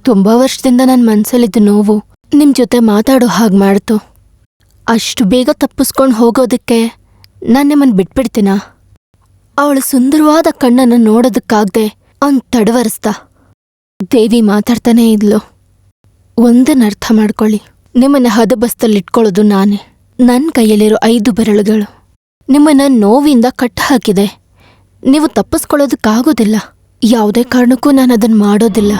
ತುಂಬಾ ವರ್ಷದಿಂದ ನನ್ನ ಮನ್ಸಲ್ಲಿದ್ದ ನೋವು ನಿಮ್ ಜೊತೆ ಮಾತಾಡೋ ಹಾಗೆ ಮಾಡ್ತು. ಅಷ್ಟು ಬೇಗ ತಪ್ಪಿಸ್ಕೊಂಡು ಹೋಗೋದಕ್ಕೆ ನಾನು ನಿಮ್ಮನ್ನು ಬಿಟ್ಬಿಡ್ತೀನಾ? ಅವಳ ಸುಂದರವಾದ ಕಣ್ಣನ್ನು ನೋಡೋದಕ್ಕಾಗ್ದೆ ಅವ್ನು ತಡವರಿಸ್ದ. ದೇವಿ ಮಾತಾಡ್ತಾನೇ ಇದ್ಲು. ಒಂದನ್ನ ಅರ್ಥ ಮಾಡ್ಕೊಳ್ಳಿ, ನಿಮ್ಮನ್ನ ಹದಬಸ್ತಲ್ಲಿಟ್ಕೊಳ್ಳೋದು ನಾನೇ. ನನ್ನ ಕೈಯಲ್ಲಿರೋ 5 ಬೆರಳುಗಳು ನಿಮ್ಮನ್ನ ನೋವಿಂದ ಕಟ್ಟ ಹಾಕಿದೆ. ನೀವು ತಪ್ಪಿಸ್ಕೊಳ್ಳೋದಕ್ಕಾಗೋದಿಲ್ಲ. ಯಾವುದೇ ಕಾರಣಕ್ಕೂ ನಾನು ಅದನ್ನ ಮಾಡೋದಿಲ್ಲ.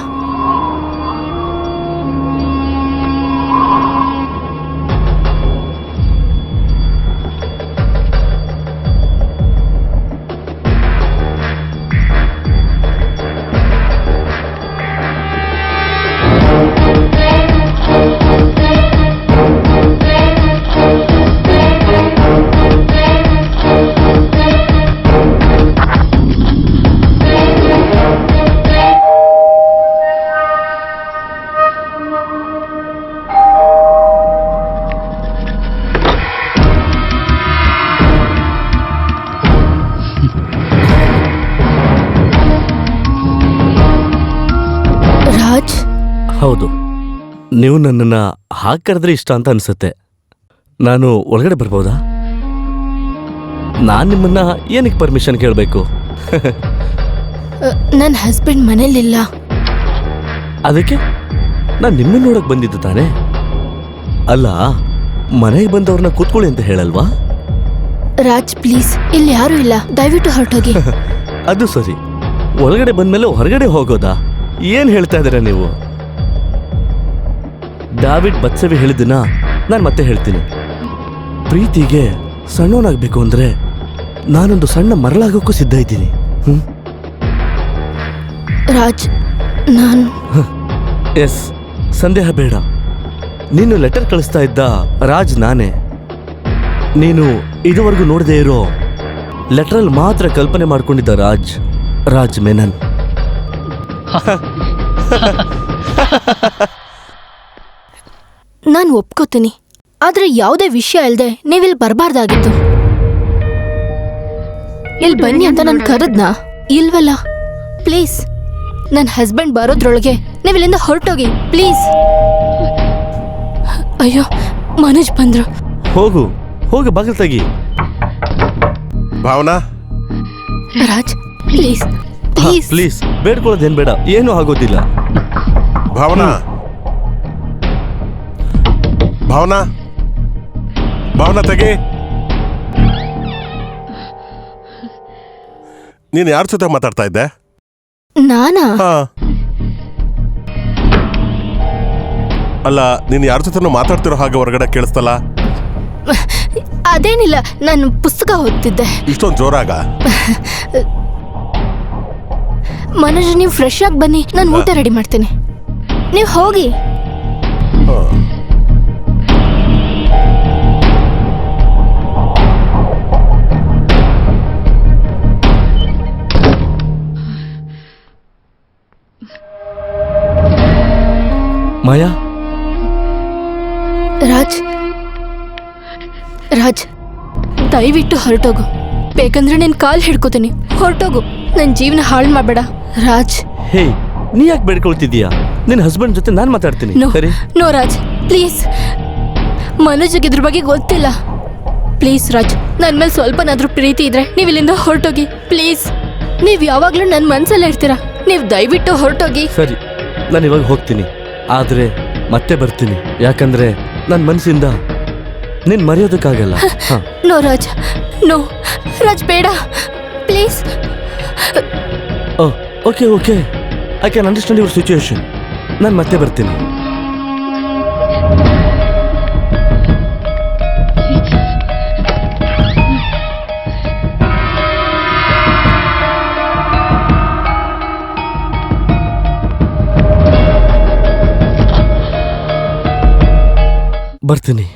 ಹೌದು, ನೀವು ನನ್ನನ್ನು ಹಾಗೆ ಕರೆದ್ರೆ ಇಷ್ಟ ಅಂತ ಅನ್ಸುತ್ತೆ. ನಾನು ಒಳಗಡೆ ಬರ್ಬೋದಾ? ನಾನು ನಿಮ್ಮನ್ನ ಏನಕ್ಕೆ ಪರ್ಮಿಷನ್ ಕೇಳಬೇಕು? ನನ್ನ ಹಸ್ಬೆಂಡ್ ಮನೇಲಿಲ್ಲ. ಅದಕ್ಕೆ ನಾನು ನಿಮ್ಮನ್ನ ನೋಡಕ್ ಬಂದಿದ್ದು ತಾನೆ. ಅಲ್ಲ, ಮನೆಗೆ ಬಂದವ್ರನ್ನ ಕೂತ್ಕೊಳ್ಳಿ ಅಂತ ಹೇಳಲ್ವಾ? ರಾಜ್ ಪ್ಲೀಸ್, ಇಲ್ಲಿ ಯಾರೂ ಇಲ್ಲ, ದಯವಿಟ್ಟು ಹೊರಟೋಗಿ. ಅದು ಸರಿ, ಒಳಗಡೆ ಬಂದ್ಮೇಲೆ ಹೊರಗಡೆ ಹೋಗೋದಾ? ಏನ್ ಹೇಳ್ತಾ ಇದ್ದೀರಾ ನೀವು? ಡಾವಿಡ್ ಬತ್ಸವಿ ಹೇಳಿದ್ದನ್ನ ನಾನು ಮತ್ತೆ ಹೇಳ್ತೀನಿ. ಪ್ರೀತಿಗೆ ಸಣ್ಣವನಾಗಬೇಕು ಅಂದ್ರೆ ನಾನೊಂದು ಸಣ್ಣ ಮರಳಾಗೋಕ್ಕೂ ಸಿದ್ಧ ಇದ್ದೀನಿ. ರಾಜ್, ನಾನು ಎಸ್, ಸಂದೇಹ ಬೇಡ. ನೀನು ಲೆಟರ್ ಕಳಿಸ್ತಾ ಇದ್ದ ರಾಜ್ ನಾನೇ. ನೀನು ಇದುವರೆಗೂ ನೋಡದೇ ಇರೋ ಲೆಟರಲ್ಲಿ ಮಾತ್ರ ಕಲ್ಪನೆ ಮಾಡ್ಕೊಂಡಿದ್ದ ರಾಜ್ ಮೆನನ್. ನಾನು ಒಪ್ಕೋತೀನಿ, ಆದ್ರೆ ಯಾವುದೇ ವಿಷಯ ಇಲ್ಲದೆ ನೀವಿಲ್ಲಿ ಬರಬಾರ್ದಾಗಿತ್ತು. ಇಲ್ಲಿ ಬನ್ನಿ ಅಂತ ನಾನು ಕರೆದ್ನಾ? ಇಲ್ವಲ್ಲ. ಪ್ಲೀಸ್, ನನ್ನ ಹಸ್ಬೆಂಡ್ ಬರೋದ್ರೊಳಗೆ ನೀವಿಲ್ಲಿಂದ ಹೊರಟೋಗಿ ಪ್ಲೀಸ್. ಅಯ್ಯೋ, ಮನೋಜ್ ಬಂದ್ರು. ಹೋಗು ಬಾಗಿಲು ತೆಗಿ. Bhavana, Raj please please please, ಬೇಡ್ಕೊಳ್ಳೋದೇನ್ ಬೇಡ, ಏನೂ ಆಗೋದಿಲ್ಲ. ಭಾವನಾ, ಭಾವನಾ, ಭಾವನಾ ತೆಗಿ. ನೀನು ಯಾರ ಜೊತೆ ಮಾತಾಡ್ತಾ ಇದ್ದೆ? ನಾನಾ? ಅಲ್ಲ, ನೀನು ಯಾರ ಜೊತೆನೂ ಮಾತಾಡ್ತಿರೋ ಹಾಗೆ ಹೊರಗಡೆ ಕೇಳಿಸ್ತಲ್ಲ? ಅದೇನಿಲ್ಲ, ನಾನು ಪುಸ್ತಕ ಓದ್ತಿದ್ದೆ. ಇಷ್ಟೊಂದು ಜೋರಾಗ? ಮನೋಜ್, ನೀವು ಫ್ರೆಶ್ ಆಗಿ ಬನ್ನಿ, ನಾನು ಊಟ ರೆಡಿ ಮಾಡ್ತೀನಿ. ನೀವು ಹೋಗಿ. ಮಾಯಾ. ರಾಜ್, ದಯವಿಟ್ಟು ಹೊರಟೋಗು. ಬೇಕಂದ್ರೆ ನಿನ್ ಕಾಲ್ ಹಿಡ್ಕೋತೀನಿ. ಹೊರಟೋಗು, ನನ್ನ ಜೀವನ ಹಾಳು ಮಾಡಬೇಡ. ರಾಜ್. ಹೇ, ನೀ ಯಾಕೆ ಬೇಡ್ಕೊಳ್ತಿದ್ದೀಯಾ? ನಿನ್ನ ಹಸ್ಬೆಂಡ್ ಜೊತೆ ನಾನು ಮಾತಾಡ್ತೀನಿ. No Raj, please. ಮನೋಜ್ಗೆ ಇದ್ರ ಬಗ್ಗೆ ಗೊತ್ತಿಲ್ಲ. ಪ್ಲೀಸ್ ರಾಜ್, ನನ್ನ ಮೇಲೆ ಸ್ವಲ್ಪನಾದ್ರೂ ಪ್ರೀತಿ ಇದ್ರೆ ನೀವು ಇಲ್ಲಿಂದ ಹೊರಟೋಗಿ ಪ್ಲೀಸ್. ನೀವು ಯಾವಾಗ್ಲೂ ನನ್ನ ಮನ್ಸಲ್ಲೇ ಇರ್ತೀರಾ. ನೀವು ದಯವಿಟ್ಟು ಹೊರಟೋಗಿ. ಸರಿ, ನಾನು ಇವಾಗ ಹೋಗ್ತೀನಿ, ಆದ್ರೆ ಮತ್ತೆ ಬರ್ತೀನಿ. ಯಾಕಂದ್ರೆ ನನ್ನ ಮನಸ್ಸಿಂದ ನೀನ್ ಮರೆಯೋದಕ್ಕಾಗಲ್ಲ. ನೋ ರಾಜ್, ನೋ ರಾಜ್, ಬೇಡ please. Okay, I can understand your situation. ನಾನು ಮತ್ತೆ ಬರ್ತೀನಿ. ಬರ್ತೀನಿ.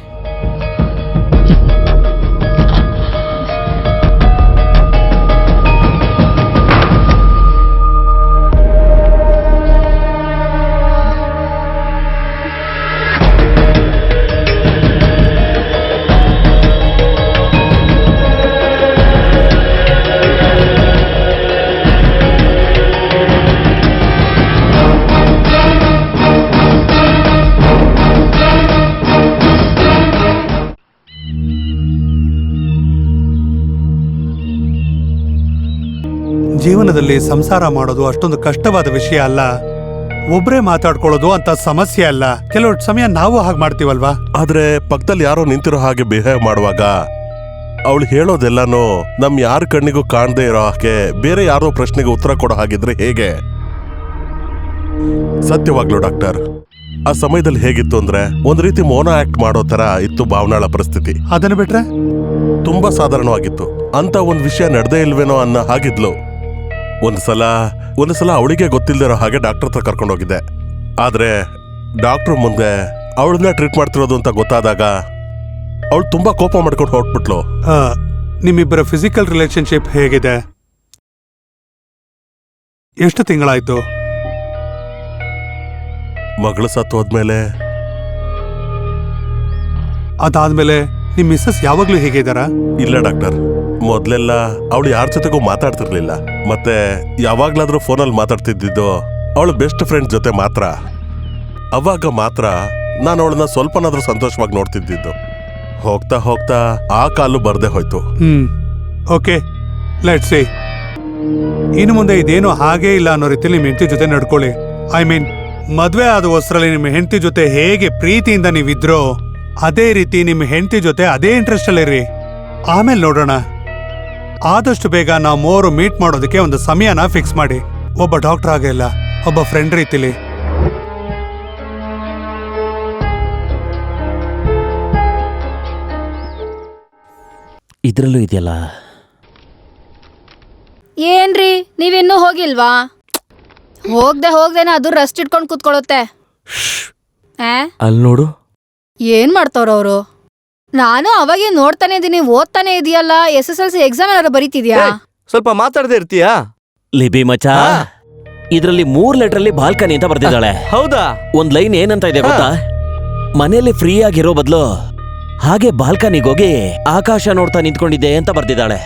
ಜೀವನದಲ್ಲಿ ಸಂಸಾರ ಮಾಡೋದು ಅಷ್ಟೊಂದು ಕಷ್ಟವಾದ ವಿಷಯ ಅಲ್ಲ. ಒಬ್ರೇ ಮಾತಾಡ್ಕೊಳ್ಳೋದು ಅಂತ ಸಮಸ್ಯೆ ಅಲ್ಲ. ಕೆಲವು ಸಮಯ ನಾವು ಹಾಗೆ ಮಾಡ್ತೀವಲ್ವಾ? ಆದ್ರೆ ಪಕ್ಕದಲ್ಲಿ ಯಾರೋ ನಿಂತಿರೋ ಹಾಗೆ ಬಿಹೇವ್ ಮಾಡುವಾಗ ಅವಳು ಹೇಳೋದೆಲ್ಲಾನು ನಮ್ ಯಾರ ಕಣ್ಣಿಗೂ ಕಾಣದೇ ಇರೋ ಹಾಗೆ ಬೇರೆ ಯಾರೋ ಪ್ರಶ್ನೆಗೆ ಉತ್ತರ ಕೊಡೋ ಹಾಗಿದ್ರೆ ಹೇಗೆ? ಸತ್ಯವಾಗ್ಲು ಡಾಕ್ಟರ್, ಆ ಸಮಯದಲ್ಲಿ ಹೇಗಿತ್ತು ಅಂದ್ರೆ ಒಂದ್ ರೀತಿ ಮೌನ ಆಕ್ಟ್ ಮಾಡೋ ತರ ಇತ್ತು ಭಾವನಾಳ ಪರಿಸ್ಥಿತಿ. ಅದನ್ನ ಬಿಟ್ರೆ ತುಂಬಾ ಸಾಧಾರಣವಾಗಿತ್ತು. ಅಂತ ಒಂದ್ ವಿಷಯ ನಡೆದೇ ಇಲ್ವೇನೋ ಅನ್ನೋ ಹಾಗಿದ್ಲು. ಒಂದು ಸಲ ಅವಳಿಗೆ ಗೊತ್ತಿಲ್ದಿರೋ ಹಾಗೆ ಡಾಕ್ಟರ್ ಹತ್ರ ಕರ್ಕೊಂಡೋಗಿದ್ದೆ. ಆದ್ರೆ ಡಾಕ್ಟರ್ ಮುಂದೆ ಅವಳನ್ನ ಟ್ರೀಟ್ ಮಾಡ್ತಿರೋದು ಅಂತ ಗೊತ್ತಾದಾಗ ಅವಳು ತುಂಬಾ ಕೋಪ ಮಾಡ್ಕೊಂಡು ಹೊರಟ್ಬಿಟ್ಲು. ನಿಮ್ಮಿಬ್ಬರ ಫಿಸಿಕಲ್ ರಿಲೇಶನ್ಶಿಪ್ ಹೇಗಿದೆ? ಎಷ್ಟು ತಿಂಗಳಾಯ್ತು? ಮಗಳು ಸತ್ತು ಹೋದ್ಮೇಲೆ. ಅದಾದ್ಮೇಲೆ ನಿಮ್ ಮಿಸ್ಸಸ್ ಯಾವಾಗ್ಲೂ ಹೇಗಿದ್ದಾರಾ? ಇಲ್ಲ ಡಾಕ್ಟರ್, ಮೊದ್ಲೆಲ್ಲ ಅವಳು ಯಾರ ಜೊತೆಗೂ ಮಾತಾಡ್ತಿರ್ಲಿಲ್ಲ. ಮತ್ತೆ ಯಾವಾಗ್ಲಾದ್ರೂ ಫೋನಲ್ಲಿ ಮಾತಾಡ್ತಿದ್ದಿದ್ದು ಅವಳು ಬೆಸ್ಟ್ ಫ್ರೆಂಡ್ ಜೊತೆ ಮಾತ್ರ. ಅವಾಗ ಮಾತ್ರ ನಾನು ಅವಳನ್ನ ಸ್ವಲ್ಪನಾದ್ರೂ ಸಂತೋಷವಾಗಿ ನೋಡ್ತಿದ್ದಿದ್ದು. ಹೋಗ್ತಾ ಹೋಗ್ತಾ ಆ ಕಾಲು ಬರ್ದೇ ಹೋಯ್ತು. Okay, let's see. ಇನ್ನು ಮುಂದೆ ಇದೇನು ಹಾಗೇ ಇಲ್ಲ ಅನ್ನೋ ರೀತಿಯಲ್ಲಿ ನಿಮ್ಮ ಹೆಂಡತಿ ಜೊತೆ ನಡ್ಕೊಳ್ಳಿ. ಐ ಮೀನ್, ಮದ್ವೆ ಆದ ಹೊಸರಲ್ಲಿ ನಿಮ್ಮ ಹೆಂಡತಿ ಜೊತೆ ಹೇಗೆ ಪ್ರೀತಿಯಿಂದ ನೀವಿದ್ರೋ ಅದೇ ರೀತಿ ನಿಮ್ಮ ಹೆಂಡತಿ ಜೊತೆ ಅದೇ ಇಂಟ್ರೆಸ್ಟ್ ಅಲ್ಲಿರಿ. ಆಮೇಲೆ ನೋಡೋಣ. ಆದಷ್ಟು ಬೇಗ ನಾವು ಮೂವರು ಮೀಟ್ ಮಾಡೋದಕ್ಕೆ ಒಂದು ಸಮಯನ ಫಿಕ್ಸ್ ಮಾಡಿ. ಒಬ್ಬ ಡಾಕ್ಟರ್ ಆಗಿಲ್ಲ, ಒಬ್ಬ ಫ್ರೆಂಡ್ ರೀತಿಲಿ. ಇದ್ರಲ್ಲೂ ಇದೆಯಲ್ಲ. ಏನ್ರಿ ನೀವಿನ್ನೂ ಹೋಗಿಲ್ವಾ? ಹೋಗ್ದೇನೆ ಅದು ರೆಸ್ಟ್ ಇಟ್ಕೊಂಡು ಕೂತ್ಕೊಳ್ಳುತ್ತೆ. ಅಲ್ಲಿ ನೋಡು. ಏನ್ ಮಾಡ್ತಾವ್ರವ್ರು? ನಾನು ಅವಾಗೆ ನೋಡ್ತಾನೆ ಇದೀನಿ. ಓದ್ತಾನೆ ಇದೆಯಲ್ಲ. SSLC ಎಕ್ಸಾಮ್ ಏನಾದ್ರು ಬರೀತಿದ್ಯಾ? ಸ್ವಲ್ಪ ಮಾತಾಡದೆ ಇರ್ತೀಯಾ? ಲಿಬಿ ಮಚಾ, ಇದ್ರಲ್ಲಿ 3 ಲೆಟ್ರಲ್ಲಿ ಬಾಲ್ಕನಿ ಅಂತ ಬರ್ದಿದ್ದಾಳೆ. ಹೌದಾ? ಒಂದ್ ಲೈನ್ ಏನಂತ ಇದೆ ಗೊತ್ತಾ? ಮನೆಯಲ್ಲಿ ಫ್ರೀ ಆಗಿರೋ ಬದಲು ಹಾಗೆ ಬಾಲ್ಕನಿಗೆ ಹೋಗಿ ಆಕಾಶ ನೋಡ್ತಾ ನಿಂತ್ಕೊಂಡಿದ್ದೆ ಅಂತ ಬರ್ದಿದ್ದಾಳೆ.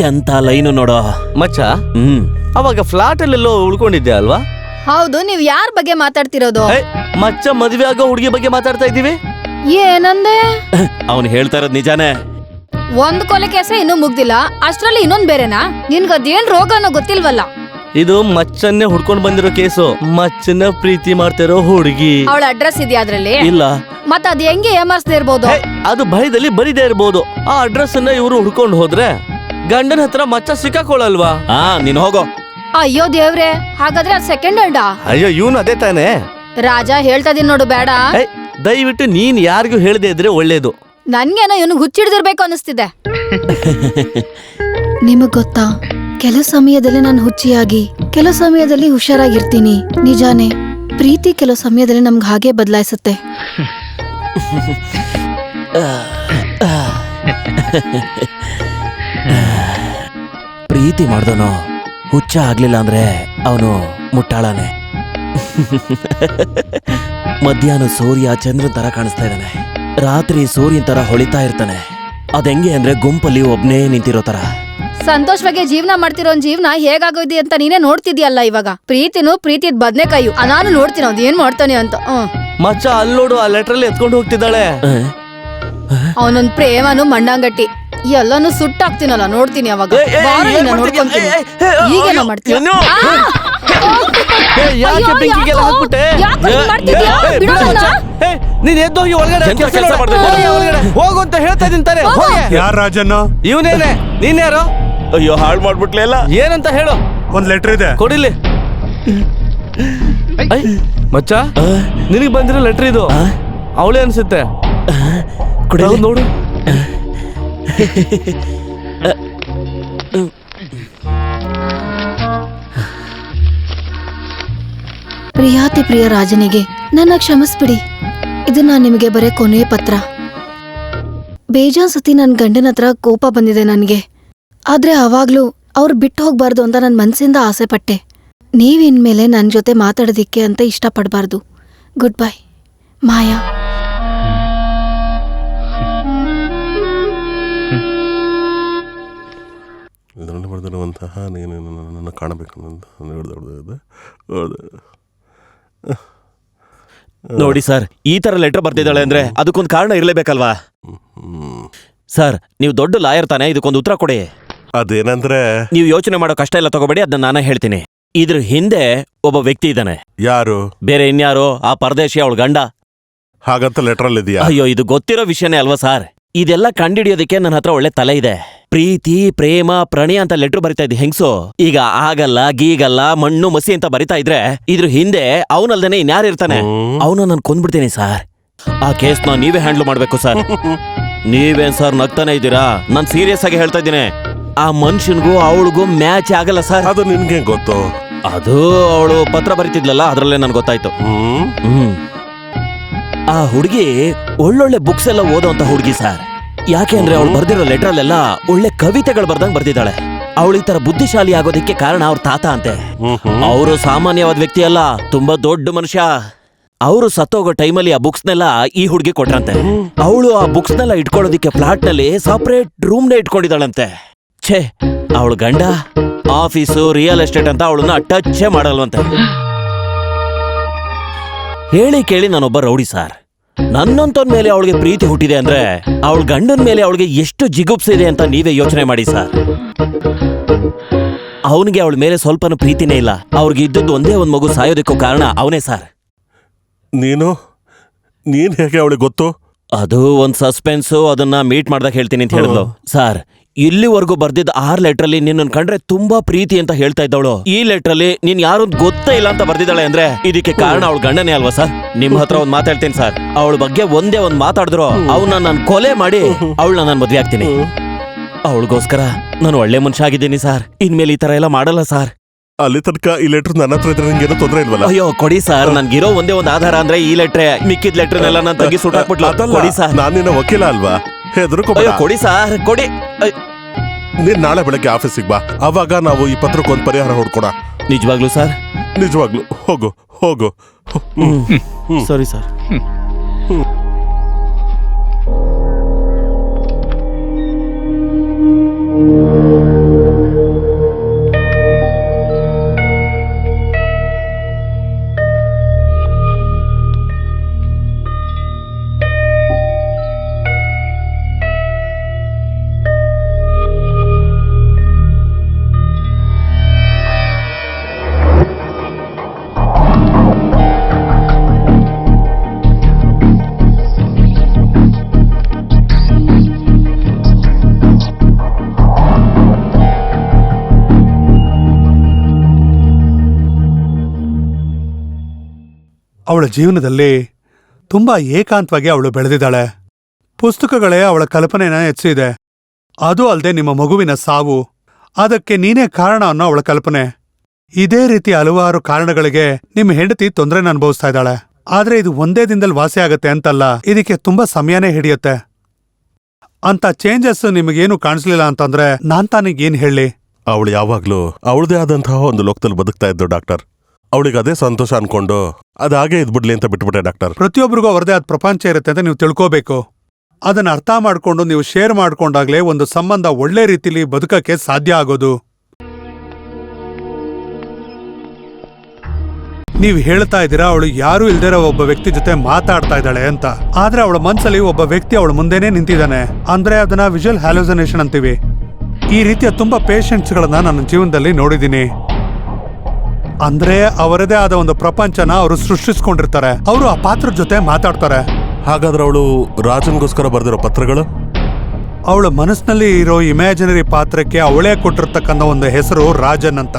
ಎಂತ ಲೈನು ನೋಡೋ ಮಚ್ಚ. ಅವಾಗ ಫ್ಲಾಟ್ ಅಲ್ಲೆಲ್ಲೋ ಉಳ್ಕೊಂಡಿದ್ದೆ ಅಲ್ವಾ? ಹೌದು. ನೀವ್ ಯಾರ ಬಗ್ಗೆ ಮಾತಾಡ್ತಿರೋದು? ಮಚ್ಚ ಮದ್ವೆ ಆಗೋ ಹುಡುಗಿ ಬಗ್ಗೆ ಮಾತಾಡ್ತಾ ಇದ್ದೀವಿ. ಏನಂದೆ? ಅವನು ಹೇಳ್ತಾ ಇರೋದ್ ನಿಜಾನೇ. ಒಂದ್ ಕೊಲೆ ಕೇಸ ಇನ್ನೂ ಮುಗ್ದಿಲ್ಲ, ಅಷ್ಟ್ರಲ್ಲಿ ಇನ್ನೊಂದ್ ಬೇರೆನಾ? ನಿನ್ಗದೇನ್ ರೋಗನೋ ಗೊತ್ತಿಲ್ವಲ್ಲ. ಇದು ಮಚ್ಚನ್ನೇ ಹುಡ್ಕೊಂಡ್ ಬಂದಿರೋ ಕೇಸು. ಮಚ್ಚನ್ನ ಪ್ರೀತಿ ಮಾಡ್ತಿರೋ ಹುಡುಗಿ. ಅವಳ ಅಡ್ರೆಸ್ ಇದೆಯಾ ಅದ್ರಲ್ಲಿ? ಇಲ್ಲ. ಮತ್ತ ಅದ್ ಹೆಂಗೆ ಏಮಾರ್ಸ್ದೇ ಇರ್ಬೋದು? ಅದು ಭಯದಲ್ಲಿ ಬರಿದೇ ಇರ್ಬೋದು. ಆ ಅಡ್ರೆಸ್ ಅನ್ನ ಇವರು ಹುಡ್ಕೊಂಡು ಹೋದ್ರೆ ಗಂಡನ ಹತ್ರ ಮಚ್ಚ ಸಿಕ್ಕಾಕೊಳ್ಳಲ್ವಾ? ನೀನ್ ಹೋಗೋ. ಅಯ್ಯೋ ದೇವ್ರೆ, ಹಾಗಾದ್ರೆ ಅದ್ ಸೆಕೆಂಡ್ ಹ್ಯಾಂಡಾ? ಅಯ್ಯೋ, ಇವನು ಅದೇ ತಾನೆ. ರಾಜ ಹೇಳ್ತಾ ಇದೀನಿ ನೋಡು, ಬೇಡ. ದಯವಿಟ್ಟು ನೀನ್ ಯಾರಿಗೂ ಹೇಳದೆ ಇದ್ರೆ ಒಳ್ಳೇದು. ನನ್ಗೇನೋ ಇವನು ಹುಚ್ಚಿಡ್ದಿರ್ಬೇಕು ಅನಿಸ್ತಿದೆ. ನಿಮಗ್ ಗೊತ್ತಾ, ಕೆಲವು ಸಮಯದಲ್ಲಿ ನಾನು ಹುಚ್ಚಿಯಾಗಿ ಕೆಲವು ಸಮಯದಲ್ಲಿ ಹುಷಾರಾಗಿರ್ತೀನಿ. ನಿಜಾನೇ, ಪ್ರೀತಿ ಕೆಲವು ಸಮಯದಲ್ಲಿ ನಮ್ಗೆ ಹಾಗೆ ಬದಲಾಯಿಸುತ್ತೆ. ಪ್ರೀತಿ ಮಾಡ್ದವನು ಹುಚ್ಚ ಆಗ್ಲಿಲ್ಲ ಅಂದ್ರೆ ಅವನು ಮುಟ್ಟಾಳಾನೆ. ಮಧ್ಯಾಹ್ನ ಸೂರ್ಯ ಚಂದ್ರನ್ ತರ ಕಾಣಿಸ್ತಾ ಇದ್ದಾನೆ, ರಾತ್ರಿ ಸೂರ್ಯನ್ ತರ ಹೊಳಿತಾ ಇರ್ತಾನೆ. ಅದೆಂಗೆ ಅಂದ್ರೆ ಗುಂಪಲ್ಲಿ ಒಬ್ನೇ ನಿಂತಿರೋ ತರ. ಸಂತೋಷವಾಗಿ ಜೀವನ ಮಾಡ್ತಿರೋ ಜೀವನ ಹೇಗಾಗೋದಿ ಅಂತ ನೀನೇ ನೋಡ್ತಿದ್ಯಲ್ಲ ಇವಾಗ. ಪ್ರೀತಿನೂ ಪ್ರೀತಿದ್ ಬದ್ನೆಕಾಯಿ. ನಾನು ನೋಡ್ತೀನಿ ಅದ್ ಏನ್ ಮಾಡ್ತಾನೆ ಅಂತ. ಮಚ್ಚ ಅಲ್ಲಿ ನೋಡು, ಆ ಲೆಟ್ರಲ್ಲಿ ಎತ್ಕೊಂಡು ಹೋಗ್ತಿದ್ದಾಳೆ. ಅವನೊಂದ್ ಪ್ರೇಮನು ಮಂಡಂಗಟ್ಟಿ. ಎಲ್ಲಾನು ಸುಟ್ಟಾಕ್ತೀನಲ್ಲ, ನೋಡ್ತೀನಿ ಅವಾಗ. ನೋಡ್ಕೊಂತೀನಿ. ಈಗೇನೋ ಮಾಡ್ತೀನಿ. ನೀನ್ ಎದ್ದೋಗಿ ಒಳಗಡೆ ಹೋಗು ಅಂತ ಹೇಳ್ತಾ ಇದ್ದೀನಿ. ಯಾರ ರಾಜನ್ನ? ಇವನೇನೆ. ನೀನ್ಯಾರೋ? ಅಯ್ಯೋ, ಹಾಳು ಮಾಡ್ಬಿಟ್ಲೆ ಎಲ್ಲ. ಏನಂತ ಹೇಳು. ಒಂದ್ ಲೆಟರ್ ಇದೆ, ಕೊಡಿಲಿ. ಮಚ್ಚ, ನಿನಗ್ ಬಂದಿರೋ ಲೆಟರ್ ಇದು. ಅವಳೇ ಅನ್ಸುತ್ತೆ. ನೋಡು. ಪ್ರಿಯಾತಿ ಪ್ರಿಯ ರಾಜನಿಗೆ ನನ್ನ ಕ್ಷಮಿಸ್ಬಿಡಿ. ಇದು ನಾನು ನಿಮಗೆ ಬರೇ ಕೊನೆಯ ಪತ್ರ. ಬೇಜಾನ್ ಸತಿ ನನ್ನ ಗಂಡನ ಹತ್ರ ಕೋಪ ಬಂದಿದೆ ನನಗೆ. ಆದ್ರೆ ಅವಾಗ್ಲೂ ಅವ್ರು ಬಿಟ್ಟು ಹೋಗ್ಬಾರ್ದು ಅಂತ ನನ್ನ ಮನ್ಸಿಂದ ಆಸೆ ಪಟ್ಟೆ. ನೀವಿನ್ಮೇಲೆ ನನ್ನ ಜೊತೆ ಮಾತಾಡೋದಿಕ್ಕೆ ಅಂತ ಇಷ್ಟಪಡಬಾರ್ದು. ಗುಡ್ ಬೈ, ಮಾಯಾ. ಬರೆದಿರುವಂತಹ ನೀನು ನನ್ನನ್ನು ಕಾಣಬೇಕು. ನೋಡಿ ಸರ್, ಈ ತರ ಲೆಟರ್ ಬರ್ತಿದ್ದಾಳೆ ಅಂದ್ರೆ ಅದಕ್ಕೊಂದು ಕಾರಣ ಇರ್ಲೇಬೇಕಲ್ವಾ? ಸರ್, ನೀವು ದೊಡ್ಡ ಲಾಯರ್ ತಾನೆ, ಇದಕ್ಕೊಂದು ಉತ್ತರ ಕೊಡಿ. ಅದೇನಂದ್ರೆ ನೀವು ಯೋಚನೆ ಮಾಡೋ ಕಷ್ಟ ಎಲ್ಲ ತಗೋಬೇಡಿ, ಅದನ್ನ ನಾನೇ ಹೇಳ್ತೀನಿ. ಇದ್ರ ಹಿಂದೆ ಒಬ್ಬ ವ್ಯಕ್ತಿ ಇದ್ದಾನೆ. ಯಾರು? ಬೇರೆ ಇನ್ಯಾರು, ಆ ಪರದೇಶಿ ಅವಳ ಗಂಡ. ಹಾಗಂತ ಲೆಟರ್ ಇದೆಯಾ? ಅಯ್ಯೋ, ಇದು ಗೊತ್ತಿರೋ ವಿಷಯನೇ ಅಲ್ವಾ ಸರ್. ಇದೆಲ್ಲ ಕಂಡಿಡಿಯೋದಕ್ಕೆ ನನ್ನ ಹತ್ರ ಒಳ್ಳೆ ತಲೆ ಇದೆ. ಪ್ರೀತಿ, ಪ್ರೇಮ, ಪ್ರಣಯ ಅಂತ ಲೆಟ್ರ್ ಬರಿತಾ ಇದ್ದೆ ಹೆಂಗ್ಸು. ಈಗ ಆಗಲ್ಲ, ಗೀಗಲ್ಲ, ಮಣ್ಣು ಮಸಿ ಅಂತ ಬರಿತಾ ಇದ್ರೆ ಇದ್ರ ಹಿಂದೆ ಅವನಲ್ದೇನೆ ಇನ್ಯಾರು ಇರ್ತಾನೆ? ಅವನು ನಾನು ಕೊಂದ್ಬಿಡ್ತೀನಿ ಸರ್. ಆ ಕೇಸ್ನ ನೀವೇ ಹ್ಯಾಂಡ್ಲ್ ಮಾಡ್ಬೇಕು ಸರ್. ನೀವೇನ್ ಸರ್ ನಗ್ತಾನೆ ಇದ್ದೀರಾ? ನಾನ್ ಸೀರಿಯಸ್ ಆಗಿ ಹೇಳ್ತಾ ಇದ್ದೀನಿ. ಆ ಮನುಷ್ಯನ್ಗೂ ಅವಳಿಗೂ ಮ್ಯಾಚ್ ಆಗಲ್ಲ ಸರ್. ಅದು ನಿನ್ಗೆ ಗೊತ್ತು? ಅದು ಅವಳು ಪತ್ರ ಬರಿತಿದ್ಲಲ್ಲ, ಅದ್ರಲ್ಲೇ ನನ್ಗೆ ಗೊತ್ತಾಯ್ತು. ಆ ಹುಡುಗಿ ಒಳ್ಳೊಳ್ಳೆ ಬುಕ್ಸ್ ಎಲ್ಲ ಓದೋಂತ ಹುಡುಗಿ ಸರ್. ಯಾಕೆ ಅಂದ್ರೆ ಅವಳು ಬರ್ದಿರೋ ಲೆಟರ್ಲೆಲ್ಲ ಒಳ್ಳೆ ಕವಿತೆಗಳು ಬರ್ದಂಗ್ ಬರ್ದಿದ್ದಾಳೆ. ಅವಳು ಈ ತರ ಬುದ್ಧಿಶಾಲಿ ಆಗೋದಿಕ್ಕೆ ಕಾರಣ ಅವ್ರ ತಾತ ಅಂತೆ. ಅವರು ಸಾಮಾನ್ಯವಾದ ವ್ಯಕ್ತಿ ಅಲ್ಲ, ತುಂಬಾ ದೊಡ್ಡ ಮನುಷ್ಯ. ಅವರು ಸತ್ತೋಗೋ ಟೈಮಲ್ಲಿ ಆ ಬುಕ್ಸ್ನೆಲ್ಲ ಈ ಹುಡುಗಿ ಕೊಟ್ರಂತೆ. ಅವಳು ಆ ಬುಕ್ಸ್ನೆಲ್ಲ ಇಟ್ಕೊಳ್ಳೋದಿಕ್ಕೆ ಫ್ಲಾಟ್ ನಲ್ಲಿ ಸಪರೇಟ್ ರೂಮ್ನೇ ಇಟ್ಕೊಂಡಿದ್ದಾಳಂತೆ. ಛೇ, ಅವಳು ಗಂಡ ಆಫೀಸು, ರಿಯಲ್ ಎಸ್ಟೇಟ್ ಅಂತ ಅವಳನ್ನ ಟಚ್ಚೇ ಮಾಡಲ್ವಂತೆ. ಹೇಳಿ ಕೇಳಿ ನಾನೊಬ್ಬ ರೌಡಿ ಸರ್. ನನ್ನಂತವನ್ ಮೇಲೆ ಅವಳಿಗೆ ಪ್ರೀತಿ ಹುಟ್ಟಿದೆ ಅಂದ್ರೆ ಅವಳ ಗಂಡನ ಮೇಲೆ ಅವಳಿಗೆ ಎಷ್ಟು ಜಿಗುಪ್ಸಿದೆ ಅಂತ ನೀವೇ ಯೋಚನೆ ಮಾಡಿ ಸರ್. ಅವನಿಗೆ ಅವಳ ಮೇಲೆ ಸ್ವಲ್ಪನೂ ಪ್ರೀತಿನೇ ಇಲ್ಲ. ಅವ್ರಿಗೆ ಇದ್ದದ್ದು ಒಂದೇ ಒಂದ್ ಮಗು ಸಾಯೋದಕ್ಕೂ ಕಾರಣ ಅವನೇ ಸರ್. ನೀನ್ ಹೇಗೆ ಅವಳಿಗೆ ಗೊತ್ತು? ಅದು ಒಂದ್ ಸಸ್ಪೆನ್ಸು, ಅದನ್ನ ಮೀಟ್ ಮಾಡ್ದಾಗ ಹೇಳ್ತೀನಿ ಅಂತ ಹೇಳಿದ್ಲು ಸರ್. ಇಲ್ಲಿವರೆಗೂ ಬರ್ದಿದ್ದ 6 ಲೆಟ್ರಲ್ಲಿ ನಿನ್ನ ಕಂಡ್ರೆ ತುಂಬಾ ಪ್ರೀತಿ ಅಂತ ಹೇಳ್ತಾ ಇದ್ದವಳು ಈ ಲೆಟ್ರಲ್ಲಿ ನೀನ್ ಯಾರು ಗೊತ್ತೇ ಇಲ್ಲ ಅಂತ ಬರ್ದಿದ್ದಾಳೆ ಅಂದ್ರೆ ಇದಕ್ಕೆ ಕಾರಣ ಅವಳ ಗಂಡನೇ ಅಲ್ವಾ ಸರ್? ನಿಮ್ ಹತ್ರ ಒಂದ್ ಮಾತಾಡ್ತೀನಿ ಸರ್. ಅವಳ ಬಗ್ಗೆ ಒಂದೇ ಒಂದ್ ಮಾತಾಡಿದ್ರು ಅವನ್ನ ನಾನು ಕೊಲೆ ಮಾಡಿ ಅವಳನ್ನ ನಾನು ಮದ್ವೆ ಆಗ್ತೀನಿ. ಅವಳಿಗೋಸ್ಕರ ನಾನು ಒಳ್ಳೆ ಮನುಷ್ಯ ಆಗಿದ್ದೀನಿ ಸರ್. ಇನ್ಮೇಲೆ ಈ ತರ ಎಲ್ಲ ಮಾಡಲ್ಲ ಸರ್. ಅಲ್ಲಿ ತನಕ ಈ ಲೆಟರ್ ನನ್ನ ಹತ್ರ ಇದ್ರೆ ನಿಂಗೇನೋ ತೊಂದರೆ ಇಲ್ವಲ್ಲ? ಅಯ್ಯೋ ಕೊಡಿ ಸರ್, ನನ್ಗಿರೋ ಒಂದೇ ಒಂದು ಆಧಾರ ಅಂದ್ರೆ ಈ ಲೆಟ್ರೆ. ಮಿಕ್ಕಿದ ಲೆಟ್ರನ್ನೆಲ್ಲ ನಾನು ತಂಗಿ ಸುಟ್ಟಾಕ್ಬಿಟ್ಲು. ಕೊಡಿ ಸರ್. ನಾನಿನ್ನ ವಕೀಲ ಅಲ್ವಾ? ಅಯ್ಯೋ ಕೊಡಿ ಸರ್, ಕೊಡಿ. ನೀನ್ ನಾಳೆ ಬೆಳಗ್ಗೆ ಆಫೀಸಿಗೆ ಬಾ, ಅವಾಗ ನಾವು ಈ ಪತ್ರಕ್ಕೊಂದು ಪರಿಹಾರ ಹುಡ್ಕೋಣ. ನಿಜವಾಗ್ಲೂ ಸರ್? ನಿಜವಾಗ್ಲು. ಹೋಗು ಹೋಗು. ಸರಿ ಸರ್. ಅವಳ ಜೀವನದಲ್ಲಿ ತುಂಬಾ ಏಕಾಂತವಾಗಿ ಅವಳು ಬೆಳೆದಿದ್ದಾಳೆ. ಪುಸ್ತಕಗಳೇ ಅವಳ ಕಲ್ಪನೆನ ಹೆಚ್ಚಿದೆ. ಅದು ಅಲ್ಲದೆ ನಿಮ್ಮ ಮಗುವಿನ ಸಾವು, ಅದಕ್ಕೆ ನೀನೇ ಕಾರಣ ಅನ್ನೋ ಅವಳ ಕಲ್ಪನೆ. ಇದೇ ರೀತಿ ಹಲವಾರು ಕಾರಣಗಳಿಗೆ ನಿಮ್ಮ ಹೆಂಡತಿ ತೊಂದರೆನ ಅನುಭವಿಸ್ತಾ ಇದ್ದಾಳೆ. ಆದ್ರೆ ಇದು ಒಂದೇ ದಿನದಲ್ಲಿ ವಾಸಿ ಆಗತ್ತೆ ಅಂತಲ್ಲ, ಇದಕ್ಕೆ ತುಂಬಾ ಸಮಯನೇ ಹಿಡಿಯುತ್ತೆ. ಅಂತ ಚೇಂಜಸ್ ನಿಮಗೇನು ಕಾಣಿಸ್ಲಿಲ್ಲ ಅಂತಂದ್ರೆ ನಾನ್ ತಾನಿಗೇನ್ ಹೇಳಿ? ಅವಳು ಯಾವಾಗ್ಲೂ ಅವಳದೇ ಆದಂತಹ ಒಂದು ಲೋಕದಲ್ಲಿ ಬದುಕ್ತಾ ಇದ್ದು ಡಾಕ್ಟರ್. ಅವಳಿಗೆ ಅದೇ ಸಂತೋಷ ಅನ್ಕೊಂಡು ಅದಾಗೆ ಇದ್ಬಿಡ್ಲಿ ಅಂತ ಬಿಟ್ಬಿಟ್ಟೆ ಡಾಕ್ಟರ್. ಪ್ರತಿಯೊಬ್ಬರಿಗೂ ಅವರದೇ ಆದ ಪ್ರಪಂಚ ಇರುತ್ತೆ ಅಂತ ನೀವು ತಿಳ್ಕೋಬೇಕು. ಅದನ್ನ ಅರ್ಥ ಮಾಡ್ಕೊಂಡು ನೀವು ಶೇರ್ ಮಾಡ್ಕೊಂಡಾಗ್ಲೇ ಒಂದು ಸಂಬಂಧ ಒಳ್ಳೆ ರೀತಿಲಿ ಬದುಕಕ್ಕೆ ಸಾಧ್ಯ ಆಗೋದು. ನೀವ್ ಹೇಳ್ತಾ ಇದ್ದೀರಾ ಅವಳು ಯಾರು ಇಲ್ದಿರೋ ಒಬ್ಬ ವ್ಯಕ್ತಿ ಜೊತೆ ಮಾತಾಡ್ತಾ ಇದ್ದಾಳೆ ಅಂತ. ಆದ್ರೆ ಅವಳ ಮನ್ಸಲ್ಲಿ ಒಬ್ಬ ವ್ಯಕ್ತಿ ಅವಳ ಮುಂದೆನೇ ನಿಂತಿದ್ದಾನೆ. ಅಂದ್ರೆ ಅದನ್ನ ವಿಜುವಲ್ ಹ್ಯಾಲೋಸಿನೇಷನ್ ಅಂತೀವಿ. ಈ ರೀತಿಯ ತುಂಬಾ ಪೇಷಂಟ್ಸ್ ಗಳನ್ನ ನನ್ನ ಜೀವನದಲ್ಲಿ ನೋಡಿದೀನಿ. ಅಂದ್ರೆ ಅವರದೇ ಆದ ಒಂದು ಪ್ರಪಂಚನ ಅವರು ಸೃಷ್ಟಿಸ್ಕೊಂಡಿರ್ತಾರೆ. ಅವರು ಆ ಪಾತ್ರದ ಜೊತೆ ಮಾತಾಡ್ತಾರೆ. ಹಾಗಾದ್ರೆ ಅವಳು ರಾಜನ್ಗೋಸ್ಕರ ಬರ್ದಿರೋ ಪತ್ರಗಳು? ಅವಳ ಮನಸ್ಸಿನಲ್ಲಿ ಇರೋ ಇಮ್ಯಾಜಿನರಿ ಪಾತ್ರಕ್ಕೆ ಅವಳೇ ಕೊಟ್ಟಿರ್ತಕ್ಕಂಥ ಒಂದು ಹೆಸರು ರಾಜನ್ ಅಂತ.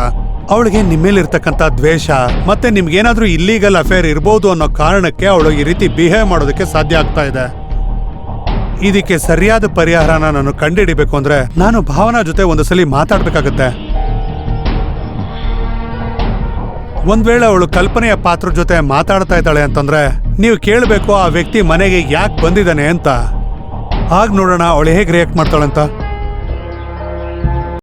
ಅವಳಿಗೆ ನಿಮ್ಮೇಲಿರ್ತಕ್ಕಂಥ ದ್ವೇಷ ಮತ್ತೆ ನಿಮ್ಗೇನಾದ್ರೂ ಇಲ್ಲೀಗಲ್ ಅಫೇರ್ ಇರ್ಬೋದು ಅನ್ನೋ ಕಾರಣಕ್ಕೆ ಅವಳು ಈ ರೀತಿ ಬಿಹೇವ್ ಮಾಡೋದಕ್ಕೆ ಸಾಧ್ಯ ಆಗ್ತಾ ಇದೆ. ಇದಕ್ಕೆ ಸರಿಯಾದ ಪರಿಹಾರನ ನಾನು ಕಂಡುಹಿಡಿಬೇಕು ಅಂದ್ರೆ ನಾನು ಭಾವನಾ ಜೊತೆ ಒಂದು ಸಲ ಮಾತಾಡ್ಬೇಕಾಗತ್ತೆ. ಒಂದ್ ವೇಳೆ ಅವಳು ಕಲ್ಪನೆಯ ಪಾತ್ರ ಜೊತೆ ಮಾತಾಡ್ತಾ ಇದ್ದಾಳೆ ಅಂತಂದ್ರೆ ನೀವು ಕೇಳಬೇಕು ಆ ವ್ಯಕ್ತಿ ಮನೆಗೆ ಯಾಕೆ ಬಂದಿದ್ದಾನೆ ಅಂತ. ಆಗ ನೋಡೋಣ ಅವಳು ಹೇಗೆ ರಿಯಾಕ್ಟ್ ಮಾಡ್ತಾಳೆ ಅಂತ.